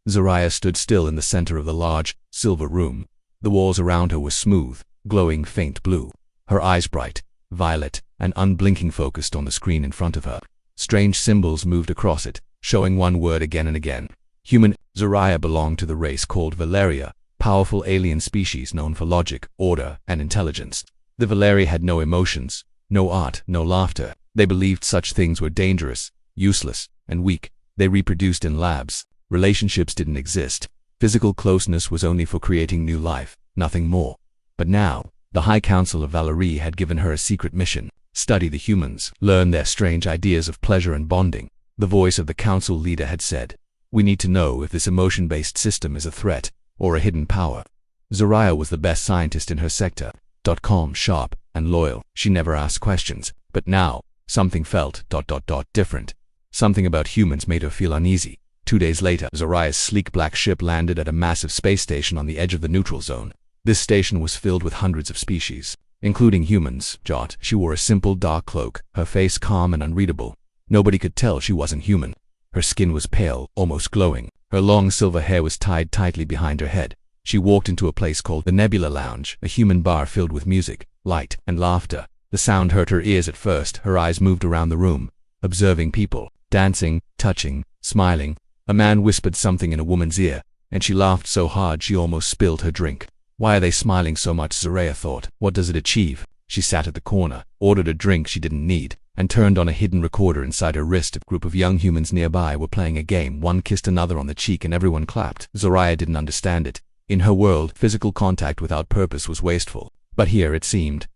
Zoraya stood still in the center of the large, silver room. The walls around her were smooth, glowing faint blue. Her eyes bright, violet, and unblinking focused on the screen in front of her. Strange symbols moved across it, showing one word again and again. Human. Zoraya belonged to the race called Valeria, powerful alien species known for logic, order, and intelligence. The Valeria had no emotions, no art, no laughter. They believed such things were dangerous, useless, and weak. They reproduced in labs. Relationships didn't exist. Physical closeness was only for creating new life, nothing more. But now, the High Council of Valerie had given her a secret mission: study the humans, learn their strange ideas of pleasure and bonding. The voice of the council leader had said, "We need to know if this emotion-based system is a threat or a hidden power." Zoraya was the best scientist in her sector. Calm, sharp, and loyal. She never asked questions. But now, something felt different. Something about humans made her feel uneasy. 2 days later, Zoraya's sleek black ship landed at a massive space station on the edge of the neutral zone. This station was filled with hundreds of species, including humans. She wore a simple dark cloak, her face calm and unreadable. Nobody could tell she wasn't human. Her skin was pale, almost glowing. Her long silver hair was tied tightly behind her head. She walked into a place called the Nebula Lounge, a human bar filled with music, light, and laughter. The sound hurt her ears at first. Her eyes moved around the room, observing people, dancing, touching, smiling. A man whispered something in a woman's ear, and she laughed so hard she almost spilled her drink. Why are they smiling so much? Zoraya thought. What does it achieve? She sat at the corner, ordered a drink she didn't need, and turned on a hidden recorder inside her wrist. A group of young humans nearby were playing a game. One kissed another on the cheek and everyone clapped. Zoraya didn't understand it. In her world, physical contact without purpose was wasteful. But here it seemed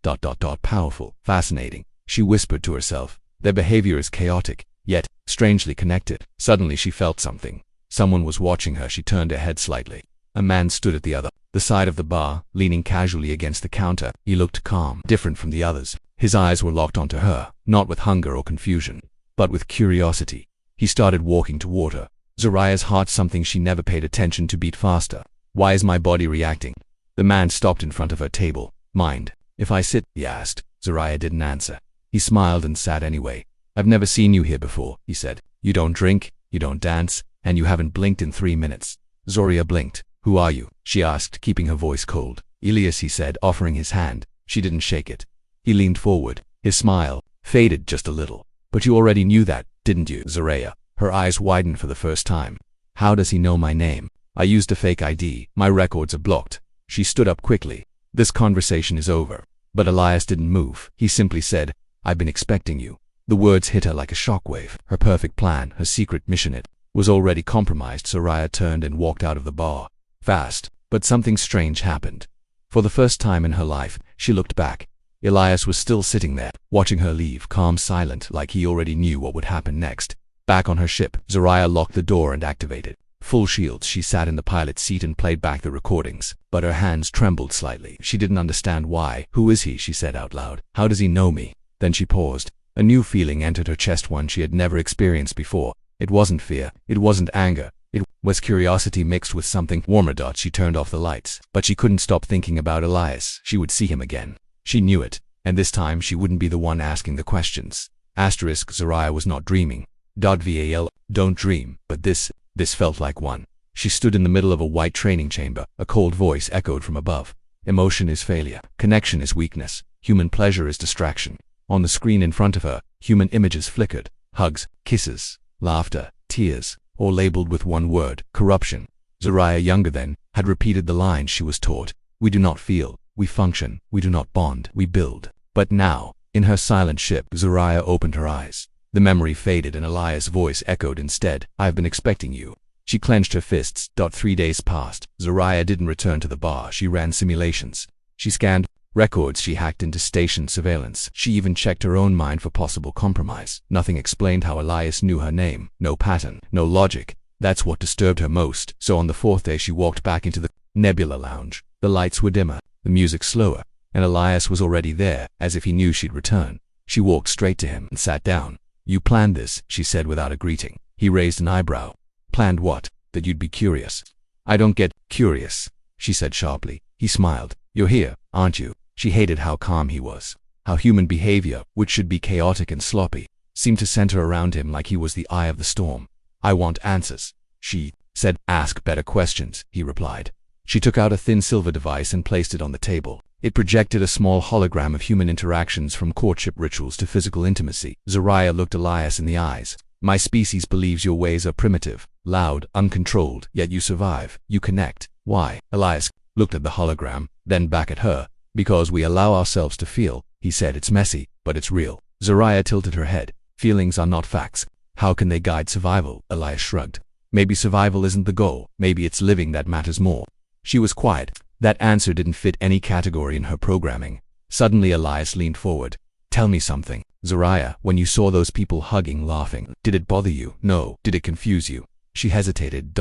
powerful, fascinating. She whispered to herself. Their behavior is chaotic, yet strangely connected. Suddenly she felt something. Someone was watching her. She turned her head slightly. A man stood at the other side of the bar, leaning casually against the counter. He looked calm, different from the others. His eyes were locked onto her, not with hunger or confusion, but with curiosity. He started walking toward her. Zoraya's heart, something she never paid attention to, beat faster. Why is my body reacting? The man stopped in front of her table. Mind if I sit? He asked. Zoraya didn't answer. He smiled and sat anyway. I've never seen you here before, he said. You don't drink, you don't dance, and you haven't blinked in 3 minutes. Zoraya blinked. Who are you? She asked, keeping her voice cold. Elias, he said, offering his hand. She didn't shake it. He leaned forward. His smile faded just a little. But you already knew that, didn't you? Zoraya. Her eyes widened for the first time. How does he know my name? I used a fake ID. My records are blocked. She stood up quickly. This conversation is over. But Elias didn't move. He simply said, I've been expecting you. The words hit her like a shockwave. Her perfect plan, her secret mission, it was already compromised. Zoraya turned and walked out of the bar. Fast. But something strange happened. For the first time in her life, she looked back. Elias was still sitting there, watching her leave, calm, silent, like he already knew what would happen next. Back on her ship, Zoraya locked the door and activated full shields. She sat in the pilot's seat and played back the recordings, but her hands trembled slightly. She didn't understand why. Who is he? She said out loud. How does he know me? Then she paused. A new feeling entered her chest, one she had never experienced before. It wasn't fear. It wasn't anger. It was curiosity mixed with something warmer. She turned off the lights, but she couldn't stop thinking about Elias. She would see him again. She knew it, and this time she wouldn't be the one asking the questions. Asterisk. Zoraya was not dreaming. Val. Don't dream. But this felt like one. She stood in the middle of a white training chamber. A cold voice echoed from above. Emotion is failure. Connection is weakness. Human pleasure is distraction. On the screen in front of her, human images flickered. Hugs, kisses, laughter, tears, all labeled with one word: corruption. Zoraya, younger then, had repeated the lines she was taught. We do not feel, we function. We do not bond, we build. But now, in her silent ship, Zoraya opened her eyes. The memory faded and Elias' voice echoed instead. I have been expecting you. She clenched her fists. 3 days passed. Zoraya didn't return to the bar. She ran simulations. She scanned records. She hacked into station surveillance. She even checked her own mind for possible compromise. Nothing explained how Elias knew her name. No pattern, no logic. That's what disturbed her most. So on the 4th day she walked back into the Nebula Lounge. The lights were dimmer, the music slower, and Elias was already there, as if he knew she'd return. She walked straight to him and sat down. You planned this, she said without a greeting. He raised an eyebrow. Planned what? That you'd be curious. I don't get curious, she said sharply. He smiled. You're here, aren't you? She hated how calm he was. How human behavior, which should be chaotic and sloppy, seemed to center around him like he was the eye of the storm. I want answers, she said, "Ask better questions," he replied. She took out a thin silver device and placed it on the table. It projected a small hologram of human interactions from courtship rituals to physical intimacy. Zoraya looked Elias in the eyes. "My species believes your ways are primitive, loud, uncontrolled, yet you survive. You connect. Why?" Elias looked at the hologram, then back at her. "Because we allow ourselves to feel," he said. "It's messy, but it's real." Zoraya tilted her head. "Feelings are not facts. How can they guide survival?" Elias shrugged. "Maybe survival isn't the goal. Maybe it's living that matters more." She was quiet. That answer didn't fit any category in her programming. Suddenly Elias leaned forward. "Tell me something. Zoraya, when you saw those people hugging, laughing, did it bother you? No. Did it confuse you?" She hesitated.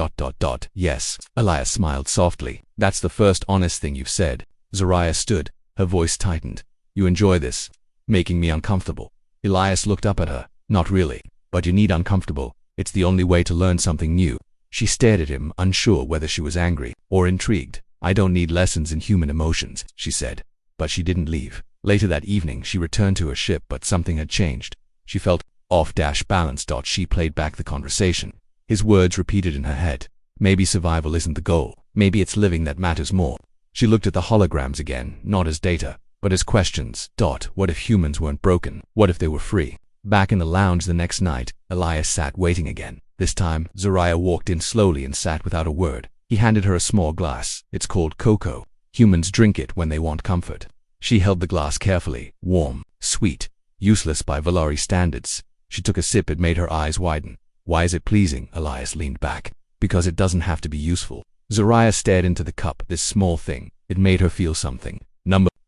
"Yes." Elias smiled softly. "That's the first honest thing you've said." Zoraya stood. Her voice tightened. "You enjoy this? Making me uncomfortable?" Elias looked up at her. "Not really. But you need uncomfortable. It's the only way to learn something new." She stared at him, unsure whether she was angry or intrigued. "I don't need lessons in human emotions," she said. But she didn't leave. Later that evening, she returned to her ship, but something had changed. She felt off-balance. She played back the conversation. His words repeated in her head. Maybe survival isn't the goal. Maybe it's living that matters more. She looked at the holograms again, not as data, but as questions. What if humans weren't broken? What if they were free? Back in the lounge the next night, Elias sat waiting again. This time, Zoraya walked in slowly and sat without a word. He handed her a small glass. "It's called cocoa. Humans drink it when they want comfort." She held the glass carefully. Warm, sweet, useless by Valari standards. She took a sip. It made her eyes widen. "Why is it pleasing?" Elias leaned back. "Because it doesn't have to be useful." Zoraya stared into the cup. This small thing. It made her feel something.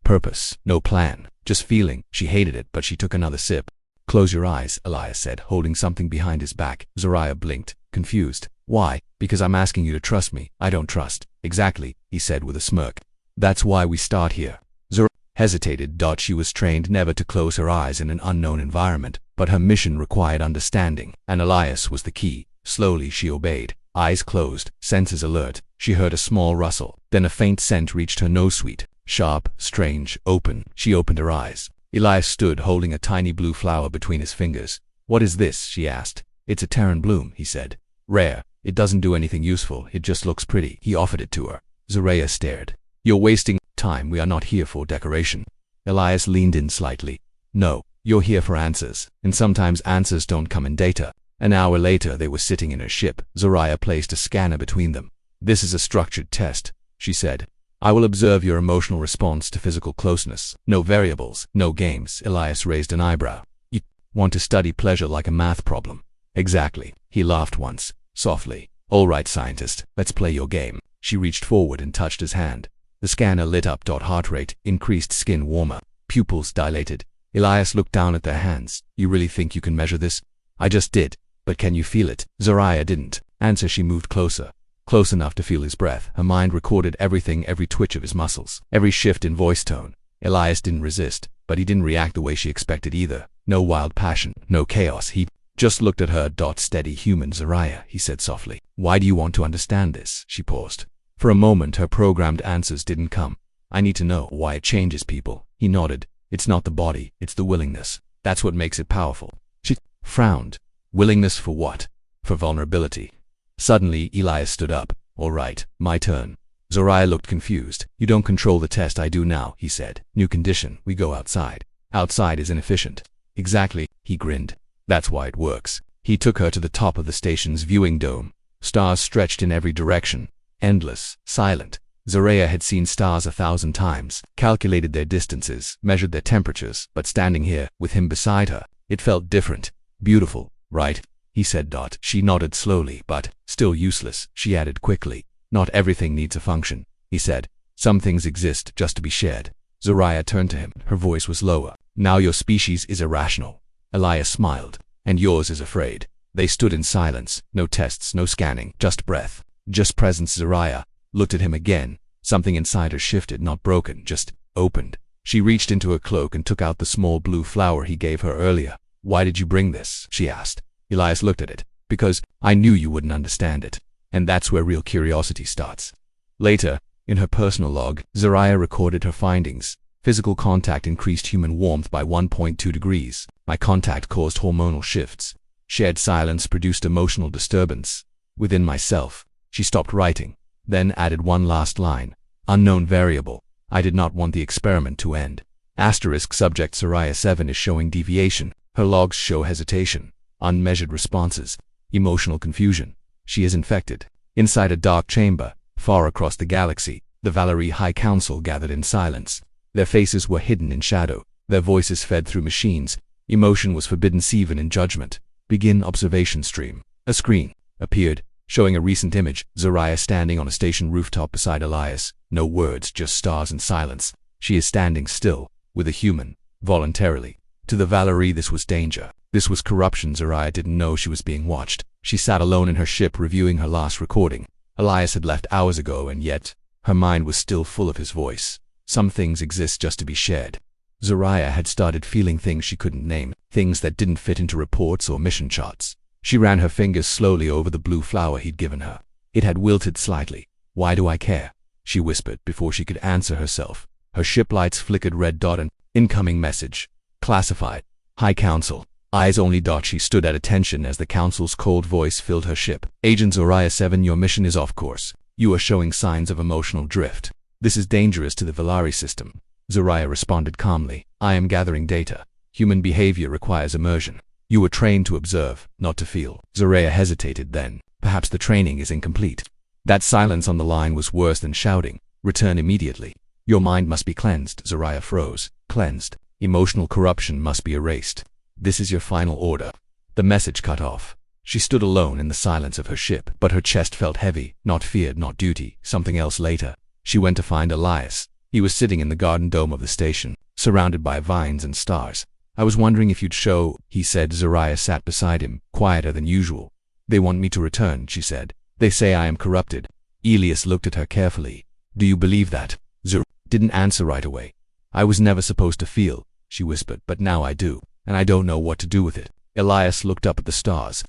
Purpose. No plan. Just feeling. She hated it, but she took another sip. "Close your eyes," Elias said, holding something behind his back. Zoraya blinked, confused. "Why?" "Because I'm asking you to trust me." "I don't trust." "Exactly," he said with a smirk. "That's why we start here." Zoraya hesitated. She was trained never to close her eyes in an unknown environment, but her mission required understanding, and Elias was the key. Slowly she obeyed, eyes closed, senses alert. She heard a small rustle. Then a faint scent reached her nose sweet. Sharp, strange, open. She opened her eyes. Elias stood holding a tiny blue flower between his fingers. "What is this?" she asked. "It's a Terran bloom," he said. "Rare. It doesn't do anything useful. It just looks pretty." He offered it to her. Zoraya stared. "You're wasting time. We are not here for decoration." Elias leaned in slightly. "No, you're here for answers. And sometimes answers don't come in data." An hour later, they were sitting in her ship. Zoraya placed a scanner between them. "This is a structured test," she said. "I will observe your emotional response to physical closeness. No variables, no games." Elias raised an eyebrow. "You want to study pleasure like a math problem?" "Exactly." He laughed once, softly. "All right, scientist, let's play your game." She reached forward and touched his hand. The scanner lit up. Heart rate increased, skin warmer, pupils dilated. Elias looked down at their hands. "You really think you can measure this?" "I just did. But can you feel it?" Zoraya didn't answer. She moved closer. Close enough to feel his breath. Her mind recorded everything, every twitch of his muscles, every shift in voice tone. Elias didn't resist, but he didn't react the way she expected either. No wild passion, no chaos. He just looked at her. "Steady human, Zoraya," he said softly. "Why do you want to understand this?" She paused. For a moment, her programmed answers didn't come. "I need to know why it changes people." He nodded. "It's not the body, it's the willingness. That's what makes it powerful." She frowned. "Willingness for what?" "For vulnerability." Suddenly, Elias stood up. "All right, my turn." Zoraya looked confused. "You don't control the test. I do now," he said. "New condition. We go outside." "Outside is inefficient." "Exactly," he grinned. "That's why it works." He took her to the top of the station's viewing dome. Stars stretched in every direction. Endless, silent. Zoraya had seen stars 1,000 times, calculated their distances, measured their temperatures, but standing here, with him beside her, it felt different. "Beautiful, right?" he said. She nodded slowly, "But still useless," she added quickly. "Not everything needs a function," he said. "Some things exist just to be shared." Zoraya turned to him. Her voice was lower. "Now your species is irrational." Elias smiled. "And yours is afraid." They stood in silence. No tests, no scanning, just breath, just presence. Zoraya looked at him again. Something inside her shifted, not broken, just opened. She reached into her cloak and took out the small blue flower he gave her earlier. "Why did you bring this?" she asked. Elias looked at it. "Because I knew you wouldn't understand it." And that's where real curiosity starts. Later, in her personal log, Zoraya recorded her findings. Physical contact increased human warmth by 1.2 degrees. My contact caused hormonal shifts. Shared silence produced emotional disturbance. Within myself, She stopped writing, then added one last line. Unknown variable. I did not want the experiment to end. Asterisk subject Soraya 7 is showing deviation. Her logs show hesitation, unmeasured responses, emotional confusion. She is infected. Inside a dark chamber, far across the galaxy, the Valerie High Council gathered in silence. Their faces were hidden in shadow. Their voices fed through machines. Emotion was forbidden even in judgment. Begin observation stream. A screen appeared, showing a recent image. Soraya standing on a station rooftop beside Elias. No words, just stars and silence. She is standing still, with a human, voluntarily. To the Valerie this was danger. This was corruption. Soraya didn't know she was being watched. She sat alone in her ship reviewing her last recording. Elias had left hours ago, and yet her mind was still full of his voice. Some things exist just to be shared. Soraya had started feeling things she couldn't name, things that didn't fit into reports or mission charts. She ran her fingers slowly over the blue flower he'd given her. It had wilted slightly. Why do I care? She whispered before she could answer herself. Her ship lights flickered red dot and incoming message. Classified. High Council. Eyes only dot. She stood at attention as the Council's cold voice filled her ship. Agent Soraya 7, your mission is off course. You are showing signs of emotional drift. This is dangerous to the Valerie system. Soraya responded calmly. I am gathering data. Human behavior requires immersion. You were trained to observe, not to feel. Soraya hesitated then. Perhaps the training is incomplete. That silence on the line was worse than shouting. Return immediately. Your mind must be cleansed. Soraya froze. Cleansed. Emotional corruption must be erased. This is your final order. The message cut off. She stood alone in the silence of her ship, but her chest felt heavy. Not fear, not duty, something else later. She went to find Elias. He was sitting in the garden dome of the station, surrounded by vines and stars. I was wondering if you'd show, he said. Soraya sat beside him, quieter than usual. They want me to return, she said. They say I am corrupted. Elias looked at her carefully. Do you believe that? Soraya didn't answer right away. I was never supposed to feel, she whispered, but now I do, and I don't know what to do with it. Elias looked up at the stars.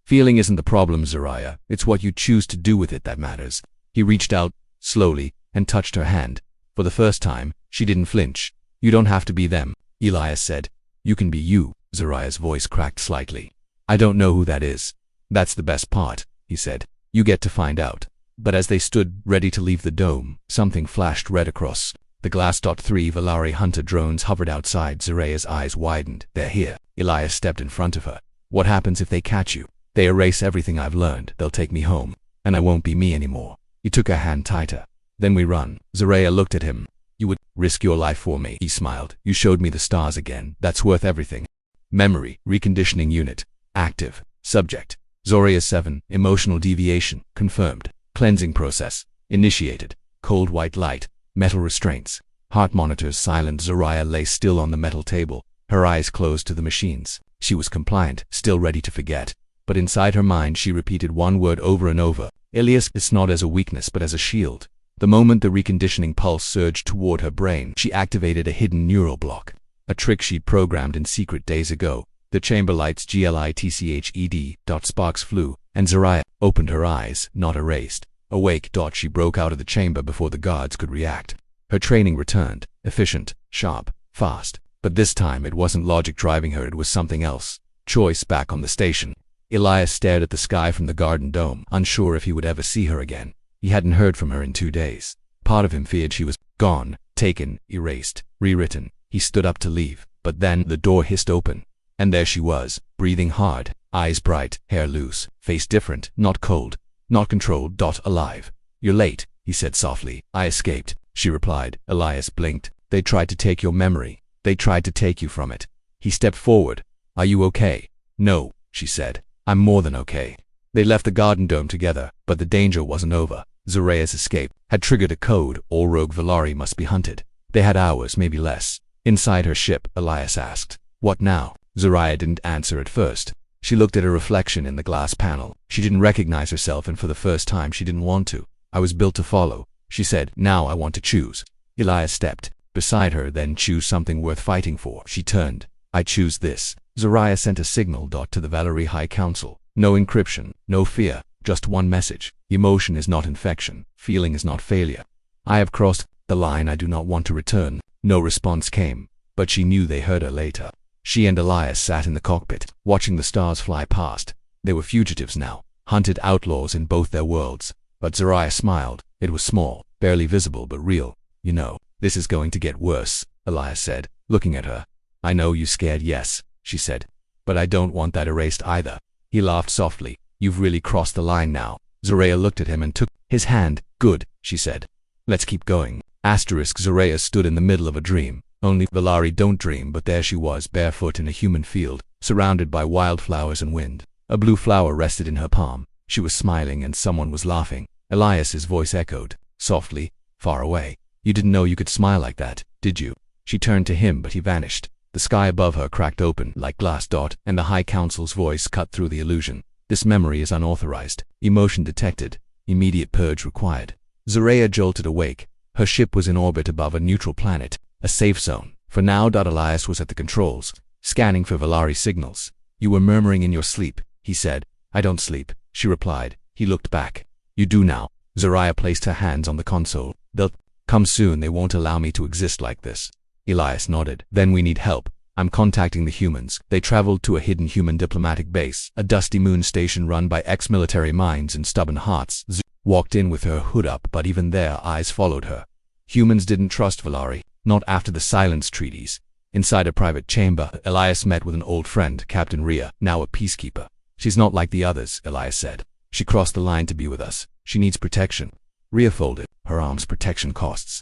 Feeling isn't the problem, Soraya. It's what you choose to do with it that matters. He reached out, slowly, and touched her hand. For the first time, she didn't flinch. You don't have to be them, Elias said. You can be you. Soraya's voice cracked slightly. I don't know who that is. That's the best part, he said. You get to find out. But as they stood, ready to leave the dome, something flashed red across. The glass. 3 Valerie hunter drones hovered outside. Soraya's eyes widened. They're here. Elias stepped in front of her. What happens if they catch you? They erase everything I've learned. They'll take me home. And I won't be me anymore. He took her hand tighter. Then we run. Soraya looked at him. You would risk your life for me, he smiled. You showed me the stars again. That's worth everything. Memory, reconditioning unit, active, subject. Soraya 7, emotional deviation, confirmed. Cleansing process, initiated. Cold white light, metal restraints. Heart monitors silent. Soraya lay still on the metal table, her eyes closed to the machines. She was compliant, still ready to forget. But inside her mind she repeated one word over and over. Elias, it's not as a weakness but as a shield. The moment the reconditioning pulse surged toward her brain, she activated a hidden neural block. A trick she'd programmed in secret days ago. The chamber lights glitched. Sparks flew, and Soraya opened her eyes, not erased. Awake. She broke out of the chamber before the guards could react. Her training returned, efficient, sharp, fast. But this time it wasn't logic driving her, it was something else. Choice. Back on the station, Elias stared at the sky from the garden dome, unsure if he would ever see her again. He hadn't heard from her in 2 days. Part of him feared she was gone, taken, erased, rewritten. He stood up to leave, but then the door hissed open. And there she was, breathing hard, eyes bright, hair loose, face different, not cold, not controlled. Alive. You're late, he said softly. I escaped, she replied. Elias blinked. They tried to take your memory. They tried to take you from it. He stepped forward. Are you okay? No, she said. I'm more than okay. They left the garden dome together, but the danger wasn't over. Soraya's escape had triggered a code. All rogue Valerie must be hunted. They had hours, maybe less. Inside her ship, Elias asked, what now? Soraya didn't answer at first. She looked at her reflection in the glass panel. She didn't recognize herself, and for the first time she didn't want to. I was built to follow, she said. Now I want to choose. Elias stepped beside her. Then choose something worth fighting for. She turned. I choose this. Soraya sent a signal. To the Valerie High Council. No encryption, no fear, just one message. Emotion is not infection. Feeling is not failure. I have crossed the line. I do not want to return. No response came, but she knew they heard her later. She and Elias sat in the cockpit, watching the stars fly past. They were fugitives now, hunted outlaws in both their worlds. But Zaraya smiled. It was small, barely visible but real. You know, this is going to get worse, Elias said, looking at her. I know you scared, yes, she said. But I don't want that erased either. He laughed softly. You've really crossed the line now. Zaraya looked at him and took his hand. Good, she said. Let's keep going. Zaraya stood in the middle of a dream. Only Valari don't dream, but there she was, barefoot in a human field, surrounded by wildflowers and wind. A blue flower rested in her palm. She was smiling and someone was laughing. Elias's voice echoed, softly, far away. You didn't know you could smile like that, did you? She turned to him, but he vanished. The sky above her cracked open like glass dot, and the High Council's voice cut through the illusion. This memory is unauthorized. Emotion detected. Immediate purge required. Zaraya jolted awake. Her ship was in orbit above a neutral planet, a safe zone. For now, Elias was at the controls, scanning for Valari signals. You were murmuring in your sleep, he said. I don't sleep, she replied. He looked back. You do now. Zaraya placed her hands on the console. They'll come soon. They won't allow me to exist like this. Elias nodded. Then we need help. I'm contacting the humans. They traveled to a hidden human diplomatic base, a dusty moon station run by ex-military minds and stubborn hearts. Walked in with her hood up, but even their eyes followed her. Humans didn't trust Valari, not after the silence treaties. Inside a private chamber, Elias met with an old friend, Captain Rhea, now a peacekeeper. She's not like the others, Elias said. She crossed the line to be with us. She needs protection. Rhea folded her arms. Protection costs.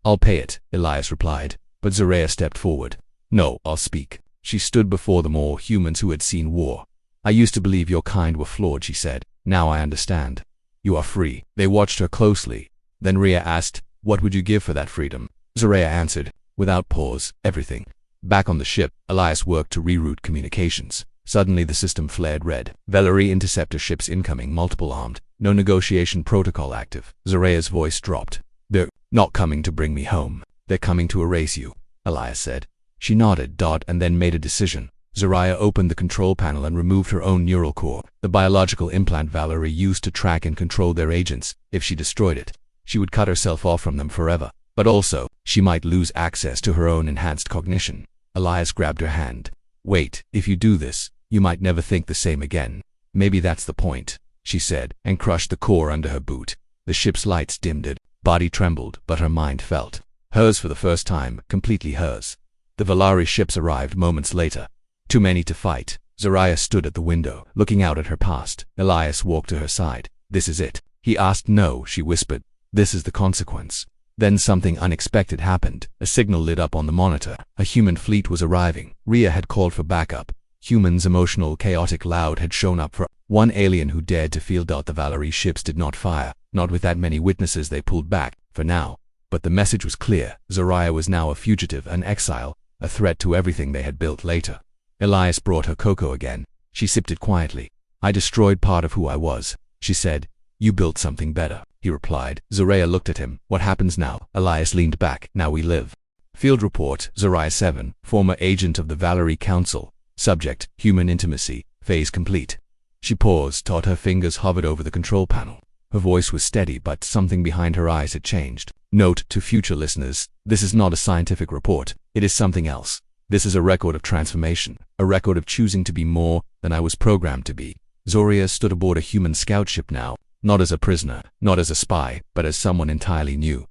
I'll pay it, Elias replied. But Zaraya stepped forward. No, I'll speak. She stood before them all, humans who had seen war. I used to believe your kind were flawed, she said. Now I understand. You are free. They watched her closely. Then Rhea asked, what would you give for that freedom? Zaraya answered, without pause, everything. Back on the ship, Elias worked to reroute communications. Suddenly the system flared red. Valari interceptor ships incoming, multiple armed. No negotiation protocol active. Zaraya's voice dropped. They're not coming to bring me home. They're coming to erase you, Elias said. She nodded, and then made a decision. Zaraya opened the control panel and removed her own neural core, the biological implant Valari used to track and control their agents. If she destroyed it, she would cut herself off from them forever. But also, she might lose access to her own enhanced cognition. Elias grabbed her hand. Wait, if you do this, you might never think the same again. Maybe that's the point, she said, and crushed the core under her boot. The ship's lights dimmed it. Body trembled, but her mind felt. Hers for the first time, completely hers. The Valari ships arrived moments later. Too many to fight. Zaraya stood at the window, looking out at her past. Elias walked to her side. This is it. He asked. No, she whispered. This is the consequence. Then something unexpected happened. A signal lit up on the monitor. A human fleet was arriving. Rhea had called for backup. Humans, emotional, chaotic, loud, had shown up for one alien who dared to field out the Valari ships did not fire. Not with that many witnesses, they pulled back, for now. But the message was clear. Zaraya was now a fugitive, an exile, a threat to everything they had built later. Elias brought her cocoa again. She sipped it quietly. I destroyed part of who I was, she said. You built something better, he replied. Zaraya looked at him. What happens now? Elias leaned back. Now we live. Field report, Zaraya 7, former agent of the Valari Council. Subject, human intimacy, phase complete. She paused, her fingers hovered over the control panel. Her voice was steady, but something behind her eyes had changed. Note to future listeners, this is not a scientific report. It is something else. This is a record of transformation, a record of choosing to be more than I was programmed to be. Zaraya stood aboard a human scout ship now, not as a prisoner, not as a spy, but as someone entirely new.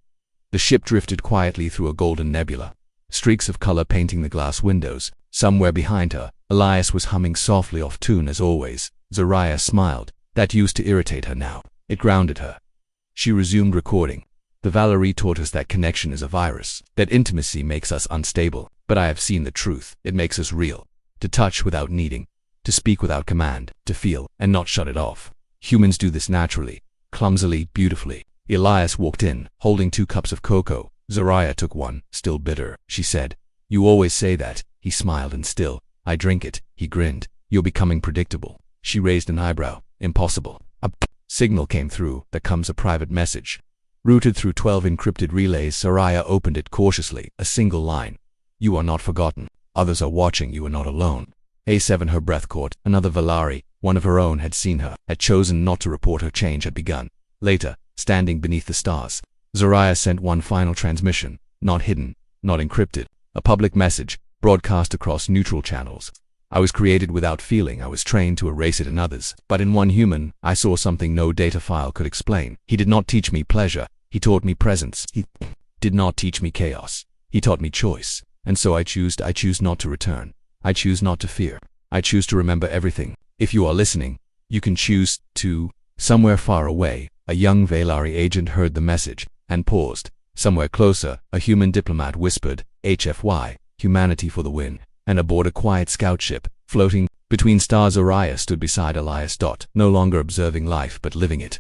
The ship drifted quietly through a golden nebula, streaks of color painting the glass windows. Somewhere behind her, Elias was humming softly off tune as always. Zaraya smiled. That used to irritate her now. It grounded her. She resumed recording. The Valari taught us that connection is a virus, that intimacy makes us unstable. But I have seen the truth. It makes us real. To touch without needing, to speak without command, to feel and not shut it off. Humans do this naturally, clumsily, beautifully. Elias walked in, holding 2 cups of cocoa. Zaraya took one, still bitter. She said, you always say that. He smiled and still, I drink it. He grinned. You're becoming predictable. She raised an eyebrow. Impossible. A signal came through. There comes a private message. Routed through 12 encrypted relays, Zaraya opened it cautiously. A single line. You are not forgotten. Others are watching. You are not alone. A7, her breath caught. Another Valari, one of her own, had seen her, had chosen not to report her change had begun. Later, standing beneath the stars, Zaraya sent one final transmission, not hidden, not encrypted, a public message, broadcast across neutral channels. I was created without feeling. I was trained to erase it in others. But in one human, I saw something no data file could explain. He did not teach me pleasure. He taught me presence. He did not teach me chaos. He taught me choice. And so I choose not to return. I choose not to fear. I choose to remember everything. If you are listening, you can choose to. Somewhere far away, a young Valari agent heard the message and paused. Somewhere closer, a human diplomat whispered, HFY, humanity for the win. And aboard a quiet scout ship, floating between stars, Uriah stood beside Elias. No longer observing life but living it.